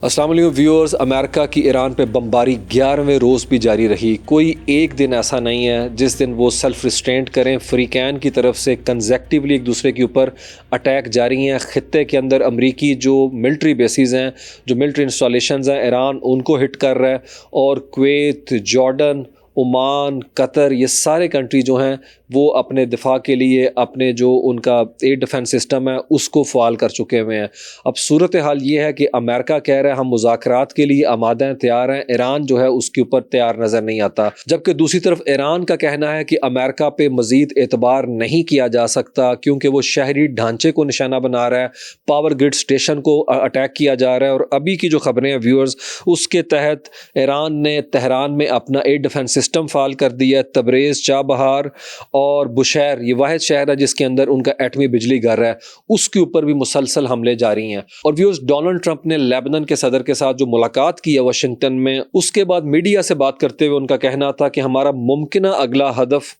अस्सलाम वालेकुम viewers. America की ईरान पे बमबारी 11वें रोज़ भी जारी रही। कोई एक दिन ऐसा नहीं है जिस दिन वो सेल्फ रिस्ट्रेंट करें। फ्रीकैन की तरफ से कंजेक्टिवली एक दूसरे के ऊपर अटैक जारी हैं। ख़ित्ते के अंदर अमरीकी जो मिलिट्री बेसिस हैं, जो मिलिट्री इंस्टॉलेशंस हैं, ईरान उनको हिट कर रहा है। और कुवैत, जॉर्डन, ओमान, कतर, ये सारे कंट्री जो हैं वो अपने दिफा के लिए अपने जो उनका एयर डिफेंस सिस्टम है उसको फ़ाल कर चुके हुए हैं। अब सूरत हाल ये है कि अमेरिका कह रहा है हम मुज़ाकरात के लिए आमादा हैं, तैयार हैं। ईरान जो है उसके ऊपर तैयार नज़र नहीं आता। जबकि दूसरी तरफ ईरान का कहना है कि अमेरिका पे मज़ीद एतबार नहीं किया जा सकता क्योंकि वो शहरी ढांचे को निशाना बना रहा है, पावर ग्रिड स्टेशन को अटैक किया जा रहा है। और अभी की जो खबरें हैं व्यूअर्स, उसके तहत ईरान ने तेहरान में अपना एयर डिफेंस सिस्टम फ़ाल कर दिया। तबरेज़, चाबहार और बुशैर, ये वाहिद शहर है जिसके अंदर उनका एटमी बिजली घर है, उसके ऊपर भी मुसलसल हमले जारी हैं। और व्यूअर्स, डोनाल्ड ट्रंप ने लेबनान के सदर के साथ जो मुलाकात की है वाशिंगटन में, उसके बाद मीडिया से बात करते हुए उनका कहना था कि हमारा मुमकिना अगला हदफ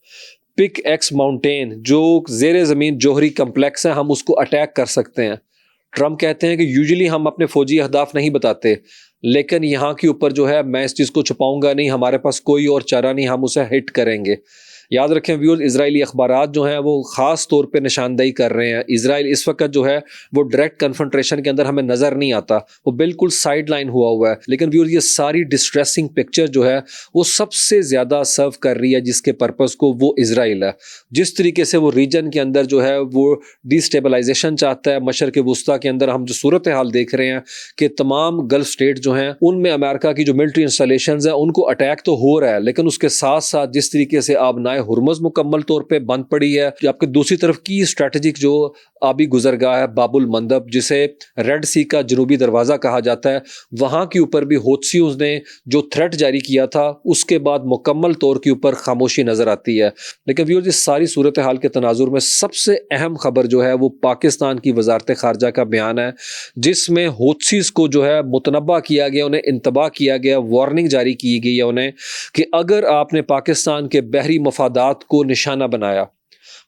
पिक एक्स माउंटेन, जो ज़ेरे ज़मीन जोहरी कम्प्लेक्स है, हम उसको अटैक कर सकते हैं। ट्रंप कहते हैं कि यूजुअली हम अपने फौजी अहदाफ नहीं बताते, लेकिन यहाँ के ऊपर जो है मैं इस चीज़ को छुपाऊंगा नहीं, हमारे पास कोई और चारा नहीं, हम उसे हिट करेंगे। याद रखें व्यूअर्स, इजरायली अखबारात जो हैं वो ख़ास तौर पे निशानदेही कर रहे हैं। इजराइल इस वक्त जो है वो डायरेक्ट कन्फ्रंटेशन के अंदर हमें नज़र नहीं आता, वो बिल्कुल साइड लाइन हुआ है। लेकिन व्यूअर्स, ये सारी डिस्ट्रेसिंग पिक्चर जो है वो सबसे ज़्यादा सर्व कर रही है जिसके पर्पज़ को, वो इजराइल है। जिस तरीके से वो रीजन के अंदर जो है वो डिस्टेबलाइजेशन चाहता है, मशरक़ वुस्ता के अंदर हम जो सूरत हाल देख रहे हैं कि तमाम गल्फ स्टेट जो हैं उनमें अमेरिका की जो मिलिट्री इंस्टॉलेशंस हैं उनको अटैक तो हो रहा है, लेकिन उसके साथ साथ जिस तरीके से आबनाए हुर्मुज़ मुकम्मल तौर पे बंद पड़ी है, आपके दूसरी तरफ की स्ट्रेटेजिक जो आबी गुजरगाह है बाबुल मंदब, जिसे रेड सी का जनूबी दरवाज़ा कहा जाता है, वहाँ के ऊपर भी हौथीज़ ने जो थ्रेट जारी किया था उसके बाद मुकम्मल तौर के ऊपर खामोशी नज़र आती है। लेकिन व्यूअर्स, इस सारी सूरत हाल के तनाजुर में सबसे अहम खबर जो है वो पाकिस्तान की वजारत ख़ारजा का बयान है, जिसमें हौथीज़ को जो है मुतनब्बा किया गया, उन्हें इंतबाह किया गया, वार्निंग जारी की गई है उन्हें कि अगर आपने पाकिस्तान के बहरी मफादात को निशाना बनाया,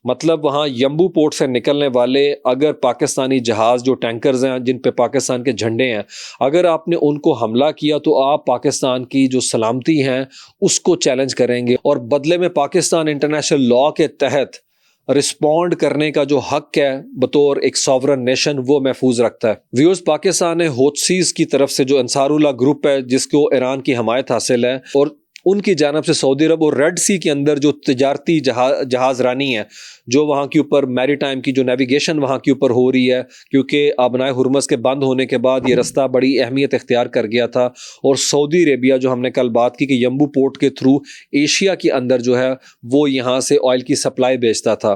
मतलब वहाँ यम्बू पोर्ट से निकलने वाले अगर पाकिस्तानी जहाज़, जो टैंकर्स हैं जिन पे पाकिस्तान के झंडे हैं, अगर आपने उनको हमला किया तो आप पाकिस्तान की जो सलामती हैं उसको चैलेंज करेंगे और बदले में पाकिस्तान इंटरनेशनल लॉ के तहत रिस्पॉन्ड करने का जो हक है बतौर एक सॉवरन नेशन वो महफूज रखता है। व्यूअर्स, पाकिस्तान ने हौथीज़ की तरफ से जो अंसारुल्लाह ग्रुप है जिसको ईरान की हमायत हासिल है, और उनकी जानब से सऊदी अरब और रेड सी के अंदर जो तिजारती जहाज़ रानी है, जो वहाँ के ऊपर मैरी टाइम की जो नेविगेशन वहाँ के ऊपर हो रही है, क्योंकि आबनाए हुर्मुज़ के बंद होने के बाद ये रास्ता बड़ी अहमियत इख्तियार कर गया था। और सऊदी अरेबिया, जो हमने कल बात की कि यम्बू पोर्ट के थ्रू एशिया के अंदर जो है वो यहाँ से ऑयल की सप्लाई बेचता था,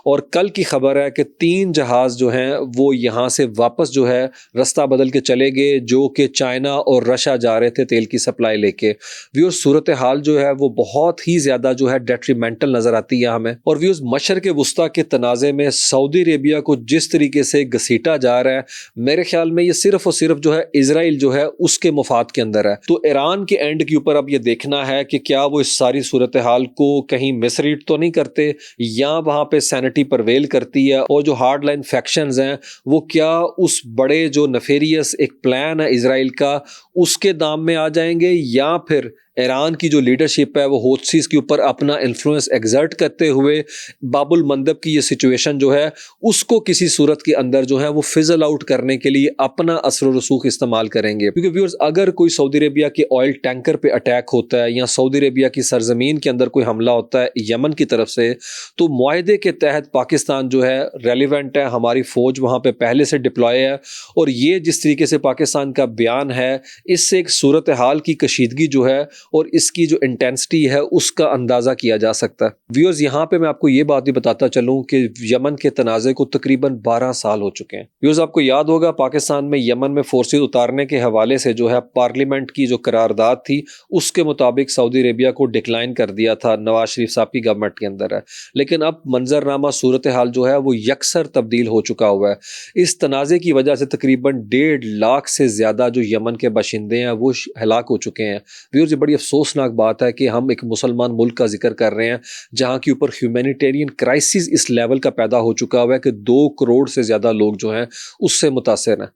और कल की खबर है कि 3 जहाज़ जो हैं वो यहाँ से वापस जो है रास्ता बदल के चले गए, जो कि चाइना और रशिया जा रहे थे तेल की सप्लाई लेके। व्यूअर्स, सूरत हाल जो है वो बहुत ही ज़्यादा जो है डेट्रीमेंटल नज़र आती है हमें। और व्यूअर्स, मशरक़ वुस्ता के तनाज़े में सऊदी अरेबिया को जिस तरीके से घसीटा जा रहा है, मेरे ख्याल में ये सिर्फ और सिर्फ जो है इजराइल जो है उसके मुफाद के अंदर है। तो ईरान के एंड के ऊपर अब ये देखना है कि क्या वो इस सारी सूरत हाल को कहीं मिसरीड तो नहीं करते, या वहाँ पे सैनिटी परवेल करती है, और जो हार्ड लाइन फैक्शंस हैं वो क्या उस बड़े जो नफेरियस एक प्लान है इजराइल का उसके दाम में आ जाएंगे, या फिर ईरान की जो लीडरशिप है वो हौथीज़ के ऊपर अपना इन्फ्लुएंस एग्जर्ट करते हुए बाबुल मंदब की ये सिचुएशन जो है उसको किसी सूरत के अंदर जो है वो फिजल आउट करने के लिए अपना असर रसूख इस्तेमाल करेंगे। क्योंकि व्यूअर्स, अगर कोई सऊदी अरेबिया के ऑयल टैंकर पे अटैक होता है या सऊदी अरेबिया की सरजमीन के अंदर कोई हमला होता है यमन की तरफ से, तो मुआहदे के तहत पाकिस्तान जो है रेलिवेंट है, हमारी फ़ौज वहाँ पर पहले से डिप्लॉय है। और ये जिस तरीके से पाकिस्तान का बयान है, इससे एक सूरत हाल की कशीदगी जो है और इसकी जो इंटेंसिटी है उसका अंदाज़ा किया जा सकता है। व्यूअर्स, यहाँ पे मैं आपको ये बात भी बताता चलूँ कि यमन के तनाज़े को तकरीबन 12 साल हो चुके हैं। व्यूअर्स, आपको याद होगा पाकिस्तान में यमन में फोर्सेस उतारने के हवाले से जो है पार्लियामेंट की जो करारदाद थी उसके मुताबिक सऊदी अरेबिया को डिक्लाइन कर दिया था, नवाज शरीफ साहब की गवर्नमेंट के अंदर है। लेकिन अब मंजरनामा सूरत हाल जो है वो यकसर तब्दील हो चुका हुआ है। इस तनाज़े की वजह से तकरीबन 1.5 लाख से ज़्यादा जो यमन के बाशिंदे हैं वो हलाक हो चुके हैं। व्यूअर्स, ये बड़ी अफसोसनाक बात है कि हम एक मुसलमान मुल्क का जिक्र कर रहे हैं जहाँ के ऊपर ह्यूमैनिटेरियन क्राइसिस इस लेवल का पैदा हो चुका हुआ है कि 2 करोड़ से ज़्यादा लोग जो हैं उससे मुतासिर हैं।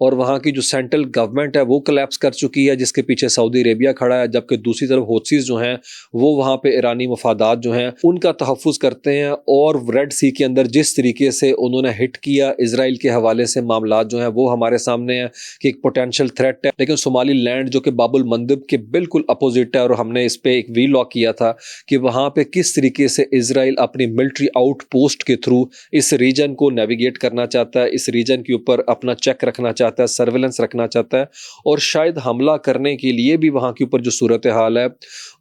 और वहाँ की जो सेंट्रल गवर्नमेंट है वो कोलैप्स कर चुकी है, जिसके पीछे सऊदी अरेबिया खड़ा है, जबकि दूसरी तरफ हौथीज़ जो हैं वो वहाँ पे ईरानी मफादात जो हैं उनका तहफ़्फ़ुज़ करते हैं। और रेड सी के अंदर जिस तरीके से उन्होंने हिट किया इजराइल के हवाले से मामलात जो हैं वो हमारे सामने है कि एक पोटेंशियल थ्रेट है। लेकिन सोमाली लैंड जो कि बाबुल मंदब के बिल्कुल अपोजिट है, और हमने इस पर एक वीलॉग किया था कि वहाँ पे किस तरीके से इजराइल अपनी मिलिट्री आउटपोस्ट के थ्रू इस रीजन को नेविगेट करना चाहता है, इस रीजन के ऊपर अपना चेक रखना चाहता है, सर्विलेंस रखना चाहता है, और शायद हमला करने के लिए भी वहाँ के ऊपर जो सूरत हाल है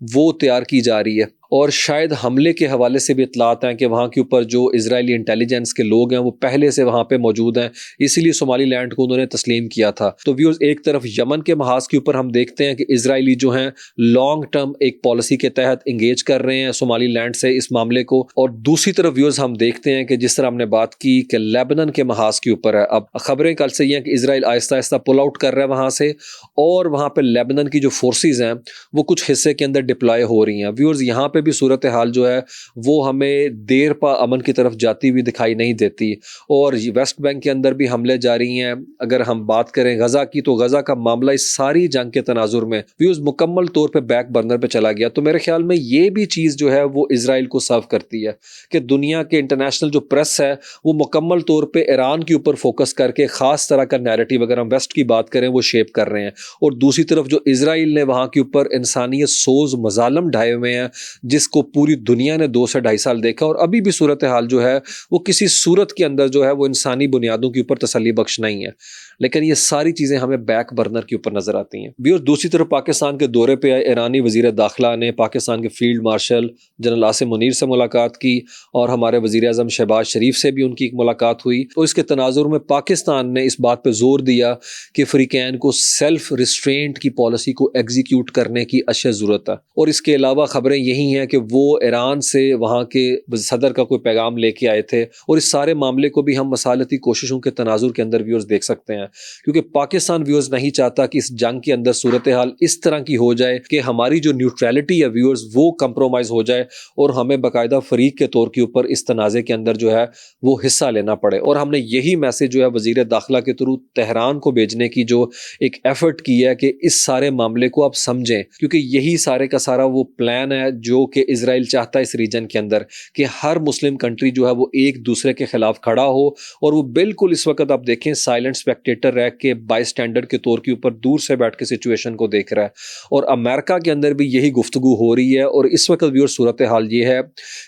वो तैयार की जा रही है। और शायद हमले के हवाले से भी इतलात हैं कि वहाँ के ऊपर जो इजरायली इंटेलिजेंस के लोग हैं वो पहले से वहाँ पे मौजूद हैं, इसीलिए सोमाली लैंड को उन्होंने तस्लीम किया था। तो व्यूअर्स, एक तरफ यमन के महाज के ऊपर हम देखते हैं कि इजरायली जो हैं लॉन्ग टर्म एक पॉलिसी के तहत इंगेज कर रहे हैं सोमाली लैंड से इस मामले को, और दूसरी तरफ व्यूअर्स हम देखते हैं कि जिस तरह हमने बात की कि लेबनान के महाज के ऊपर है। अब खबरें कल से ये हैं कि Israel Aahista Aahista pull out कर रहा है वहाँ से, और वहाँ पर लेबनान की जो फोर्सेज हैं वो कुछ हिस्से के अंदर डिप्लॉय हो रही हैं। व्यूअर्स, यहाँ पे भी सूरत हाल जो है वो हमें देर पा अमन की तरफ जाती हुई दिखाई नहीं देती, और वेस्ट बैंक के अंदर भी हमले जारी हैं। अगर हम बात करें गजा की, तो गजा का मामला इस सारी जंग के तनाजुर में व्यूअर्स मुकम्मल तौर पे बैक बर्नर पे चला गया। तो मेरे ख्याल में ये भी चीज़ जो है वो इजराइल को सर्व करती है कि दुनिया के इंटरनेशनल जो प्रेस है वो मुकम्मल तौर पे ईरान के ऊपर फोकस करके ख़ास तरह का नैरेटिव, अगर हम वेस्ट की बात करें, वो शेप कर रहे हैं। और दूसरी तरफ जो इजराइल ने वहाँ के ऊपर इंसानियत सोज मजालम ढाए हुए हैं, जिसको पूरी दुनिया ने 2 से ढाई साल देखा, और अभी भी सूरत हाल जो है वो किसी सूरत के अंदर जो है वो इंसानी बुनियादों के ऊपर तसल्ली बख्श नहीं है। लेकिन ये सारी चीज़ें हमें बैक बर्नर के ऊपर नजर आती हैं। भी और दूसरी तरफ पाकिस्तान के दौरे पे आए ईरानी वजीर दाखिला ने पाकिस्तान के field marshal general Asim Munir से मुलाकात की, और हमारे वजीर आज़म शहबाज शरीफ से भी उनकी एक मुलाकात हुई। तो इसके तनाजुर में पाकिस्तान ने इस बात पर जोर दिया कि फ्रीकैन को सेल्फ रिस्ट्रेंट की पॉलिसी को एग्जीक्यूट करने की अशद ज़रूरत है। और इसके अलावा खबरें यही हैं कि वो ईरान से वहाँ के सदर का कोई पैगाम लेके आए थे, और इस सारे मामले को भी हम मसालती कोशिशों के तनाजुर के अंदर व्यूअर्स देख सकते हैं, क्योंकि पाकिस्तान व्यूअर्स नहीं चाहता कि इस जंग के अंदर सूरत हाल इस तरह की हो जाए कि हमारी जो न्यूट्रलिटी है व्यूअर्स वो कंप्रोमाइज हो जाए, और हमें बाकायदा फरीक के तौर के ऊपर इस तनाज़े के अंदर जो है वो हिस्सा लेना पड़े। और हमने यही मैसेज जो है वजीर दाखिला के थ्रू तेहरान को भेजने की जो एक एफर्ट की है कि इस सारे मामले को आप समझें, क्योंकि यही सारे का सारा वो प्लान है जो कि इजराइल चाहता है इस रीजन के अंदर कि हर मुस्लिम कंट्री जो है वो एक दूसरे के खिलाफ खड़ा हो, और वो बिल्कुल इस वक्त आप देखें साइलेंट स्पेक्टेटर रह के बाई स्टैंडर्ड के तौर के ऊपर दूर से बैठ के सिचुएशन को देख रहा है। और अमेरिका के अंदर भी यही गुफ्तगू हो रही है, और इस वक्त भी सूरत हाल ये है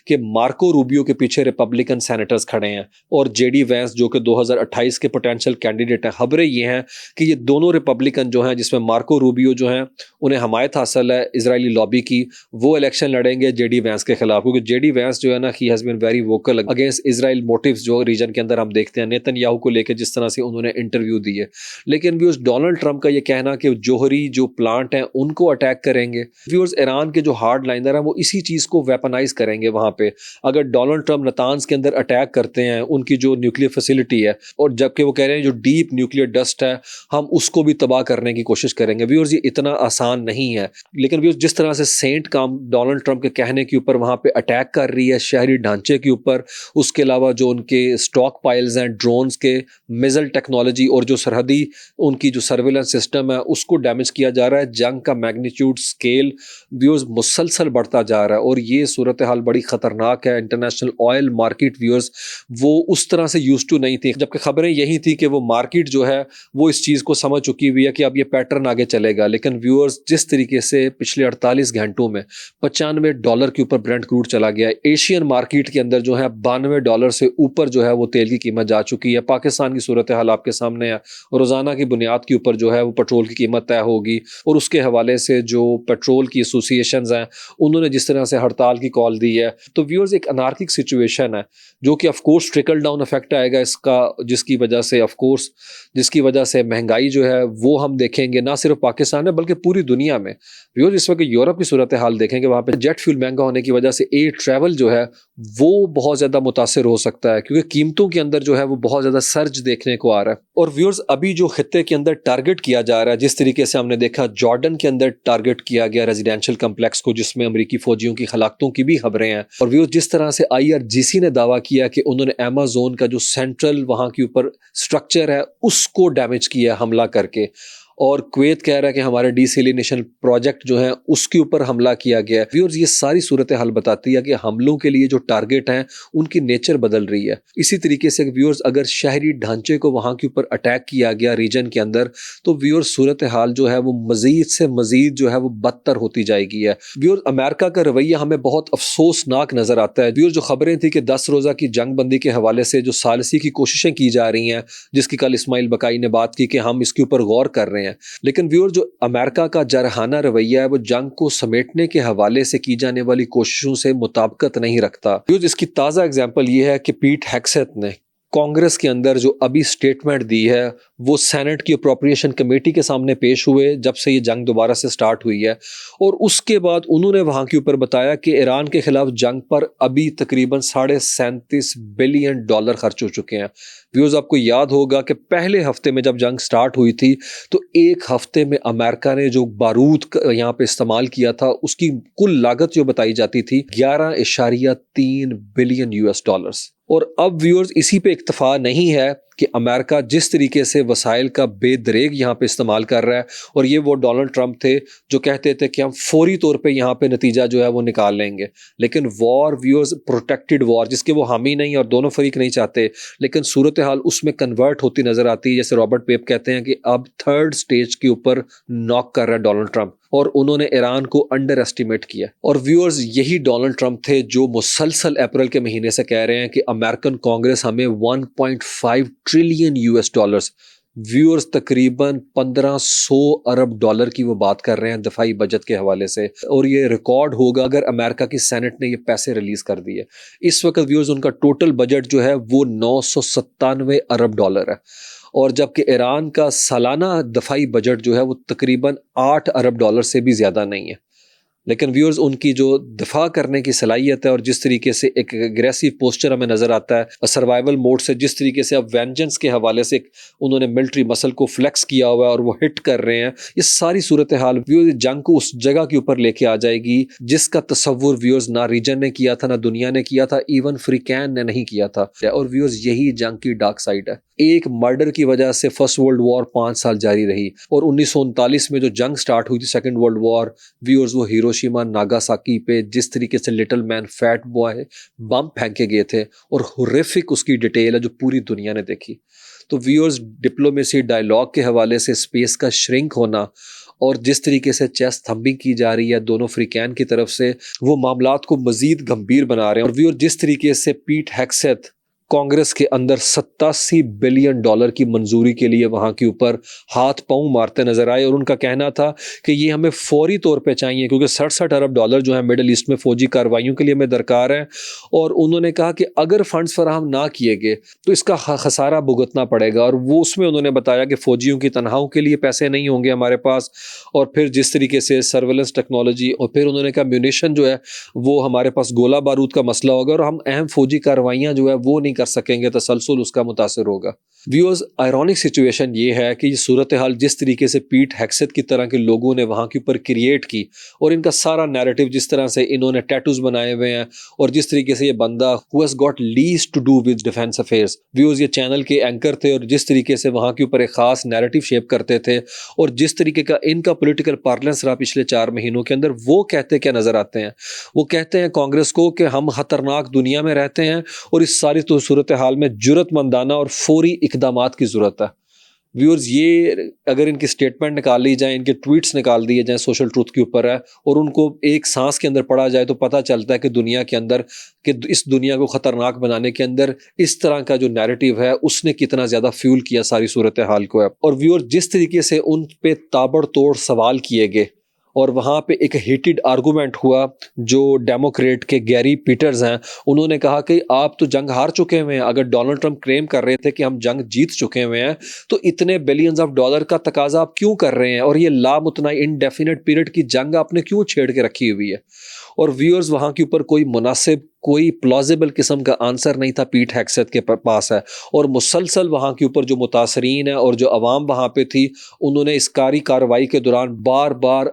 कि मार्को रूबियो के पीछे रिपब्लिकन सेनेटर्स खड़े हैं, और जेडी वैंस जो कि 2028 के पोटेंशियल कैंडिडेट हैं। खबरें ये हैं कि ये दोनों रिपब्लिकन जो हैं, जिसमें मार्को रूबियो जो हैं उन्हें हमायत हासिल है इजरायली लॉबी की, वो इलेक्शन लड़ेंगे जेडी वैंस के खिलाफ, क्योंकि जेडी वैंस जो है ना ही has been very vocal against Israel motives जो रीजन के अंदर हम देखते हैं, नेतन्याहू को लेकर जिस तरह से उन्होंने इंटरव्यू दिए। लेकिन व्यूअर्स, डोनाल्ड ट्रंप का ये कहना कि जोहरी जो प्लांट हैं उनको अटैक करेंगे, व्यूअर्स ईरान के जो हार्ड लाइनर हैं वो इसी चीज़ को वेपनाइज करेंगे वहाँ पे। अगर डोनाल्ड ट्रंप नतान्स के अंदर अटैक करते हैं उनकी जो न्यूक्लियर फैसिलिटी है, और जबकि वो कह रहे हैं जो डीप न्यूक्लियर डस्ट है हम उसको भी तबाह करने की कोशिश करेंगे। व्यूअर्स, ये इतना आसान नहीं है। लेकिन व्यूअर्स, जिस तरह से सेंट काम डोनाल्ड ट्रंप के कहने के ऊपर वहाँ पे अटैक कर रही है शहरी ढांचे के ऊपर, उसके अलावा जो उनके स्टॉक पाइल्स हैं ड्रोन्स के, मिसाइल टेक्नोलॉजी, और जो सरहदी उनकी जो सर्विलेंस सिस्टम है उसको डैमेज किया जा रहा है। जंग का मैग्नीट्यूड स्केल व्यूअर्स मुसलसल बढ़ता जा रहा है, और ये सूरत हाल बड़ी ख़तरनाक है। इंटरनेशनल ऑयल मार्केट व्यूअर्स वो उस तरह से यूज टू नहीं थी, जबकि खबरें यही थी कि वो मार्केट जो है वो इस चीज़ को समझ चुकी हुई है कि अब ये पैटर्न आगे चलेगा। लेकिन व्यूअर्स, जिस तरीके से पिछले 48 घंटों में $95 के ऊपर ब्रेंट क्रूड चला गया है, एशियन मार्केट के अंदर जो है $92 से ऊपर जो है वो तेल की कीमत जा चुकी है। पाकिस्तान की सूरत हाल आपके सामने है, रोज़ाना की बुनियाद के ऊपर जो है वो पेट्रोल की कीमत तय होगी, और उसके हवाले से जो पेट्रोल की एसोसिएशंस हैं उन्होंने जिस तरह से हड़ताल की कॉल दी है, तो व्यूअर्स एक अनार्किक सिचुएशन है जो कि ऑफकोर्स ट्रिकल डाउन इफेक्ट आएगा इसका, जिसकी वजह से महंगाई जो है वो हम देखेंगे ना सिर्फ पाकिस्तान में बल्कि पूरी दुनिया में। व्यूअर्स, इस वक्त यूरोप की सूरत हाल देखेंगे, वहाँ पे जेट जेट फ्यूल महंगा होने की वजह से एयर ट्रैवल जो है वो बहुत ज़्यादा मुतासिर हो सकता है, क्योंकि कीमतों के अंदर जो है वो बहुत ज़्यादा सर्ज देखने को आ रहा है। और व्यूअर्स, अभी जो खित्ते के अंदर टारगेट किया जा रहा है, जिस तरीके से हमने देखा जॉर्डन के अंदर टारगेट किया गया रेजिडेंशियल कम्प्लेक्स को, जिसमें अमरीकी फौजियों की हलाकतों की भी खबरें हैं। और व्यूअर्स, जिस तरह से IRGC ने दावा किया कि उन्होंने अमेज़न का जो सेंट्रल वहाँ के ऊपर स्ट्रक्चर है उसको डैमेज किया हमला करके, और कुवैत कह रहा है कि हमारे डिसैलिनेशन प्रोजेक्ट जो है उसके ऊपर हमला किया गया है। व्यूअर्स, ये सारी सूरत हाल बताती है कि हमलों के लिए जो टारगेट हैं उनकी नेचर बदल रही है। इसी तरीके से व्यूअर्स, अगर शहरी ढांचे को वहाँ के ऊपर अटैक किया गया रीजन के अंदर, तो व्यूअर्स सूरत हाल जो है वो मजीद से मजीद जो है वो बदतर होती जाएगी है। व्यूअर्स, अमेरिका का रवैया हमें बहुत अफसोसनाक नजर आता है। व्यूअर्स, जो खबरें थी कि 10 रोज़ा की जंग बंदी के हवाले से जो सालसी की कोशिशें की जा रही हैं, जिसकी कल इस्माइल बकाई ने बात की कि हम इसके ऊपर गौर कर रहे हैं, लेकिन व्यूअर, जो अमेरिका का जरहाना रवैया है वो जंग को समेटने के हवाले से की जाने वाली कोशिशों से मुताबिकत नहीं रखता। व्यूअर, इसकी ताज़ा एग्जांपल ये है कि पीट हेग्सेथ ने कांग्रेस के अंदर जो अभी स्टेटमेंट दी है वो सेनेट की अप्रोप्रिएशन कमेटी के सामने पेश हुए जब से ये जंग दोबारा से स्टार्ट हुई है, और उसके बाद उन्होंने वहाँ के ऊपर बताया कि ईरान के खिलाफ जंग पर अभी तकरीबन $37 बिलियन खर्च हो चुके हैं। व्यूअर्स, आपको याद होगा कि पहले हफ्ते में जब जंग स्टार्ट हुई थी तो एक हफ्ते में अमेरिका ने जो बारूद यहाँ पे इस्तेमाल किया था उसकी कुल लागत जो बताई जाती थी 11.3 बिलियन US डॉलर्स। और अब व्यूअर्स, इसी पे इक्तफा नहीं है कि अमेरिका जिस तरीके से वसाइल का बेदरेग यहाँ पे इस्तेमाल कर रहा है, और ये वो डोनाल्ड ट्रंप थे जो कहते थे कि हम फौरी तौर पे यहाँ पे नतीजा जो है वो निकाल लेंगे, लेकिन वॉर व्यूअर्स, प्रोटेक्टेड वॉर जिसके वो हामी नहीं और दोनों फरीक नहीं चाहते, लेकिन सूरत हाल उसमें कन्वर्ट होती नजर आती है। जैसे रॉबर्ट पेप कहते हैं कि अब थर्ड स्टेज के ऊपर नॉक कर रहा है डोनाल्ड ट्रंप, और उन्होंने ईरान को अंडर एस्टिमेट किया। और व्यूअर्स, यही डोनाल्ड ट्रंप थे जो मुसलसल अप्रैल के महीने से कह रहे हैं कि अमेरिकन कांग्रेस हमें 1.5 ट्रिलियन US डॉलर्स, व्यूअर्स तकरीबन 1500 अरब डॉलर की वो बात कर रहे हैं दफाई बजट के हवाले से, और ये रिकॉर्ड होगा अगर अमेरिका की सेनेट ने ये पैसे रिलीज कर दिए। इस वक्त व्यूअर्स, उनका टोटल बजट जो है वो 997 अरब डॉलर है, और जबकि ईरान का सालाना दफाई बजट जो है वो तकरीबन 8 अरब डॉलर से भी ज़्यादा नहीं है। लेकिन व्यूअर्स, उनकी जो दफा करने की सलाहियत है और जिस तरीके से एक एग्रेसिव पोस्चर हमें नज़र आता है, सर्वाइवल मोड से जिस तरीके से अब वेंजेंस के हवाले से उन्होंने मिलिट्री मसल को फ्लेक्स किया हुआ है और वो हिट कर रहे हैं, ये सारी सूरत हाल व्यूअर्स जंग को उस जगह के ऊपर लेके आ जाएगी जिसका तस्वुर व्यूअर्स ना रीजन ने किया था, ना दुनिया ने किया था, इवन फ्रीकैन ने नहीं किया था। और व्यूअर्स, यही जंग की डार्क साइड है। एक मर्डर की वजह से फर्स्ट वर्ल्ड वॉर 5 साल जारी रही, और 1939 में जो जंग स्टार्ट हुई थी सेकेंड वर्ल्ड वॉर, व्यूअर्स, वो हिरोशिमा नागासाकी पे जिस तरीके से लिटिल मैन फैट बॉय बम फेंके गए थे, और हुर्रिफिक उसकी डिटेल है जो पूरी दुनिया ने देखी। तो व्यूअर्स, डिप्लोमेसी डायलॉग के हवाले से स्पेस का श्रिंक होना और जिस तरीके से चेस्ट थम्बिंग की जा रही है दोनों फ्रीकैन की तरफ से, वो मामलात को मजीद गंभीर बना रहे हैं। और व्यूअर्स, जिस तरीके से पीट हेग्सेथ कांग्रेस के अंदर $87 बिलियन की मंजूरी के लिए वहां के ऊपर हाथ पांव मारते नजर आए, और उनका कहना था कि ये हमें फौरी तौर पे चाहिए क्योंकि 67 अरब डॉलर जो है मिडल ईस्ट में फौजी कार्रवाइयों के लिए हमें दरकार है। और उन्होंने कहा कि अगर फंड्स फराहम ना किए गए तो इसका खसारा भुगतना पड़ेगा, और वो उसमें उन्होंने बताया कि फौजियों की तनख्वाहों के लिए पैसे नहीं होंगे हमारे पास, और फिर जिस तरीके से सर्वेलेंस टेक्नोलॉजी, और फिर उन्होंने कहा म्यूनिशन जो है वो हमारे पास गोला बारूद का मसला होगा, और हम अहम फौजी कार्रवाइयाँ जो है वो नहीं कर सकेंगे, तसलसल उसका मुतासिर होगा। व्यूअर्स, आयरॉनिक सिचुएशन ये है कि ये सूरत हाल जिस तरीके से पीट हेग्सेथ की तरह के लोगों ने वहाँ के ऊपर क्रिएट की, और इनका सारा नैरेटिव जिस तरह से इन्होंने टैटूज बनाए हुए हैं, और जिस तरीके से ये बंदा who has got least to do with defence affairs, viewers, ये चैनल के एंकर थे और जिस तरीके से वहाँ के ऊपर एक खास नैरेटिव शेप करते थे, और जिस तरीके का इनका पॉलिटिकल पार्लेंस रहा पिछले 4 महीनों के अंदर, वो कहते क्या नजर आते हैं? वो कहते हैं कांग्रेस को कि हम खतरनाक दुनिया में रहते हैं और इस सारी तो सूरत हाल में जुर्रतमंदाना और फौरी इकदामात की जरूरत है। व्यूअर्स, ये अगर इनकी स्टेटमेंट निकाल ली जाए, इनके ट्वीट्स निकाल दिए जाएं सोशल ट्रूथ के ऊपर है, और उनको एक सांस के अंदर पढ़ा जाए, तो पता चलता है कि दुनिया के अंदर, कि इस दुनिया को खतरनाक बनाने के अंदर इस तरह का जो नैरेटिव है उसने कितना ज्यादा फ्यूल किया सारी सूरत हाल को है। और व्यूअर्स, जिस तरीके से उन पे ताबड़तोड़ सवाल किए गए और वहाँ पे एक हीटेड आर्गूमेंट हुआ। जो डेमोक्रेट के गैरी पीटर्स हैं, उन्होंने कहा कि आप तो जंग हार चुके हुए हैं। अगर डोनाल्ड ट्रंप क्लेम कर रहे थे कि हम जंग जीत चुके हुए हैं, तो इतने बिलियंस ऑफ डॉलर का तकाजा आप क्यों कर रहे हैं, और ये लामुतनाई इनडेफिनेट पीरियड की जंग आपने क्यों छेड़ के रखी हुई है। और व्यूअर्स, वहाँ के ऊपर कोई मुनासिब, कोई प्लॉजिबल किस्म का आंसर नहीं था पीट हेग्सेथ के पास है। और मुसलसल वहाँ के ऊपर जो मुतासरीन है और जो अवाम वहाँ पे थी, उन्होंने इस कार्रवाई के दौरान बार बार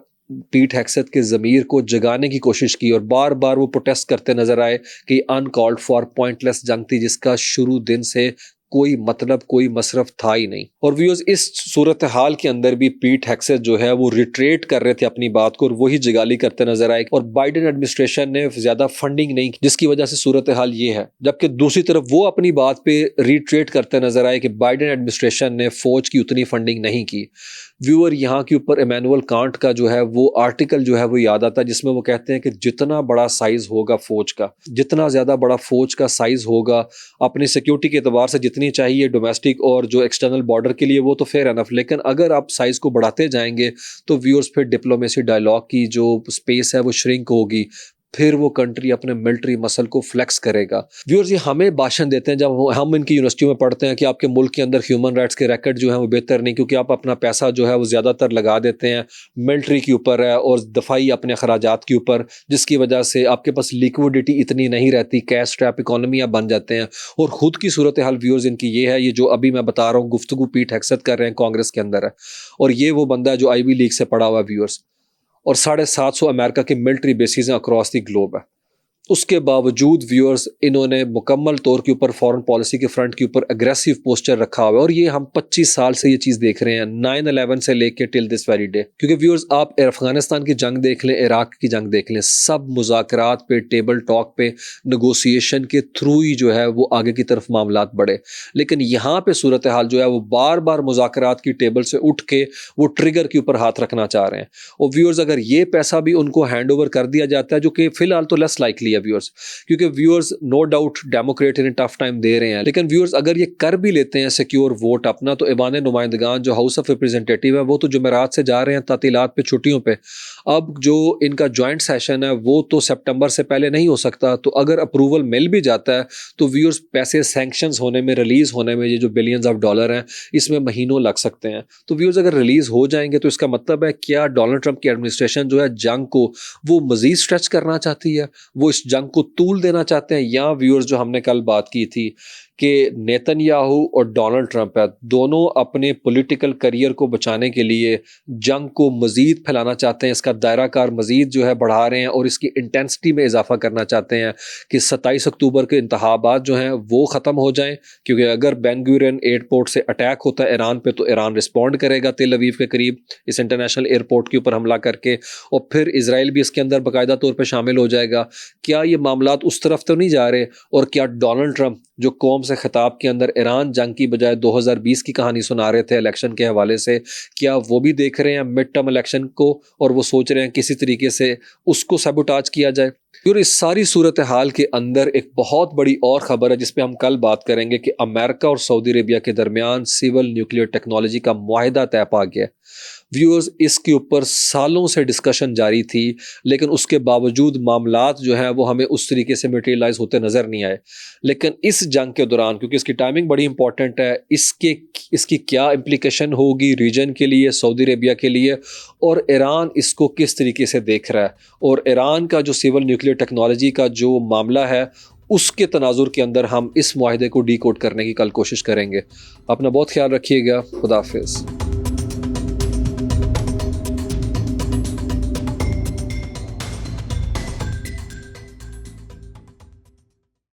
पीट हेग्सेथ के ज़मीर को जगाने की कोशिश की, और बार बार वो प्रोटेस्ट करते नजर आए कि अनकॉल्ड फॉर पॉइंटलेस जंग थी, जिसका शुरू दिन से कोई मतलब, कोई मसरफ था ही नहीं। और व्यूअर्स, इस सूरत हाल के अंदर भी पीट हेग्सेथ जो है वो रिट्रेट कर रहे थे अपनी बात को, और वही जगाली करते नजर आए। और बाइडेन एडमिनिस्ट्रेशन ने ज्यादा फंडिंग नहीं की, जिसकी वजह से सूरत हाल ये है। जबकि दूसरी तरफ वो अपनी बात पे रिट्रेट करते नजर आए कि बाइडेन एडमिनिस्ट्रेशन ने फौज की उतनी फंडिंग नहीं की। व्यूअर, यहाँ के ऊपर इमैनुअल कांट का जो है वो आर्टिकल जो है वो याद आता है, जिसमें वो कहते हैं कि जितना बड़ा साइज होगा फौज का, जितना ज्यादा बड़ा फौज का साइज होगा, अपनी सिक्योरिटी के एतबार से जितनी चाहिए डोमेस्टिक और जो एक्सटर्नल बॉर्डर के लिए, वो तो फेयर एनफ। लेकिन अगर आप साइज को बढ़ाते जाएंगे तो व्यूअर्स फिर डिप्लोमेसी डायलॉग की जो स्पेस है वो श्रिंक होगी, फिर वो कंट्री अपने मिलिट्री मसल को फ्लेक्स करेगा। व्यूअर्स, ये हमें भाषण देते हैं जब हम इनकी यूनिवर्सिटियों में पढ़ते हैं कि आपके मुल्क के अंदर ह्यूमन राइट्स के रिकॉर्ड जो है वो बेहतर नहीं, क्योंकि आप अपना पैसा जो है वो ज़्यादातर लगा देते हैं मिलिट्री के ऊपर है और दफाई अपने खराजात के ऊपर, जिसकी वजह से आपके पास लिक्विडिटी इतनी नहीं रहती, कैश ट्रैप इकोनॉमी आप बन जाते हैं। और ख़ुद की सूरत हाल व्यूअर्स इनकी ये है, ये जो अभी मैं बता रहा हूँ गुफ्तगू पीट हेग्सेथ कर रहे हैं कांग्रेस के अंदर है, और ये वो बंदा है जो आईवी लीग से पढ़ा हुआ है व्यूअर्स, और 750 अमेरिका के मिलिट्री बेसिस हैं अक्रॉस द ग्लोब है। उसके बावजूद व्यूअर्स, इन्होंने मुकम्मल तौर के ऊपर फॉरेन पॉलिसी के फ्रंट के ऊपर अग्रेसिव पोस्चर रखा हुआ है। और ये हम 25 साल से ये चीज़ देख रहे हैं, 9/11 से लेके टिल दिस वेरी डे। क्योंकि व्यूअर्स, आप अफगानिस्तान की जंग देख लें, इराक की जंग देख लें, सब मुज़ाकरात पे, टेबल टॉक पे, नेगोशिएशन के थ्रू ही जो है वो आगे की तरफ मामलात बढ़े। लेकिन यहाँ पे सूरत हाल जो है वो बार बार मुज़ाकरात की टेबल से उठ के वो ट्रिगर के ऊपर हाथ रखना चाह रहे हैं। और व्यूअर्स, अगर ये पैसा भी उनको हैंड ओवर कर दिया जाता है, जो कि फिलहाल तो लेस लाइकली है व्यूअर्स, क्योंकि व्यूअर्स नो डाउट डेमोक्रेट इन्हें टफ टाइम दे रहे हैं, लेकिन व्यूअर्स अगर ये कर भी लेते हैं सिक्योर वोट अपना, तो ईवान नुमाइंदगान जो हाउस ऑफ रिप्रेजेंटेटिव है वो तो जुमेरात से जा रहे हैं तातीलात पे, छुट्टियों पे। अब जो इनका जॉइंट सेशन है वो तो सितंबर से पहले नहीं हो सकता। तो अगर अप्रूवल मिल भी जाता है तो व्यूअर्स, पैसे सैंक्शंस होने में, रिलीज होने में, ये जो बिलियंस ऑफ डॉलर हैं, इसमें महीनों लग सकते हैं। तो व्यूअर्स, अगर रिलीज हो जाएंगे तो इसका मतलब है क्या डोनाल्ड ट्रंप की एडमिनिस्ट्रेशन जो है जंग को वो मजीद स्ट्रेच करना चाहती है, वो इस जंग को तूल देना चाहते हैं, या व्यूअर्स जो हमने कल बात की थी कि नेतन्याहू और डोनाल्ड ट्रंप है, दोनों अपने पॉलिटिकल करियर को बचाने के लिए जंग को मजीद फैलाना चाहते हैं, इसका दायरा कार मजीद जो है बढ़ा रहे हैं और इसकी इंटेंसिटी में इजाफा करना चाहते हैं कि 27 अक्टूबर के इंतखाबात जो हैं वो ख़त्म हो जाएं। क्योंकि अगर बेन गुरियन एयरपोर्ट से अटैक होता है ईरान पे, तो ईरान रिस्पॉन्ड करेगा तेल अवीव के करीब इस इंटरनेशनल एयरपोर्ट के ऊपर हमला करके, और फिर इसराइल भी इसके अंदर बाकायदा तौर पर शामिल हो जाएगा। क्या ये मामलात उस तरफ तो नहीं जा रहे? और क्या डोनाल्ड ट्रंप जो कौम से खिताब के अंदर ईरान जंग की बजाय 2020 की कहानी सुना रहे थे इलेक्शन के हवाले से, क्या वो भी देख रहे हैं मिड टर्म इलेक्शन को और वो सोच रहे हैं किसी तरीके से उसको सबोटाज किया जाए? और इस सारी सूरत हाल के अंदर एक बहुत बड़ी और ख़बर है जिस पे हम कल बात करेंगे कि अमेरिका और सऊदी अरेबिया के दरमियान सिविल न्यूक्लियर टेक्नोलॉजी का मुआहिदा तय पा गया। व्यूअर्स, इसके ऊपर सालों से डिस्कशन जारी थी, लेकिन उसके बावजूद मामलात जो हैं वो हमें उस तरीके से मटेरियलाइज होते नज़र नहीं आए। लेकिन इस जंग के दौरान, क्योंकि इसकी टाइमिंग बड़ी इंपॉर्टेंट है, इसकी क्या इम्प्लिकेशन होगी रीजन के लिए, सऊदी अरेबिया के लिए, और ईरान इसको किस तरीके से देख रहा है, और ईरान का जो सिविल न्यूक्लियर टेक्नोलॉजी का जो मामला है उसके तनाजुर के अंदर हम इस मुआहिदे को डीकोड करने की कल कोशिश करेंगे। अपना बहुत ख्याल रखिएगा। खुदा हाफिज़।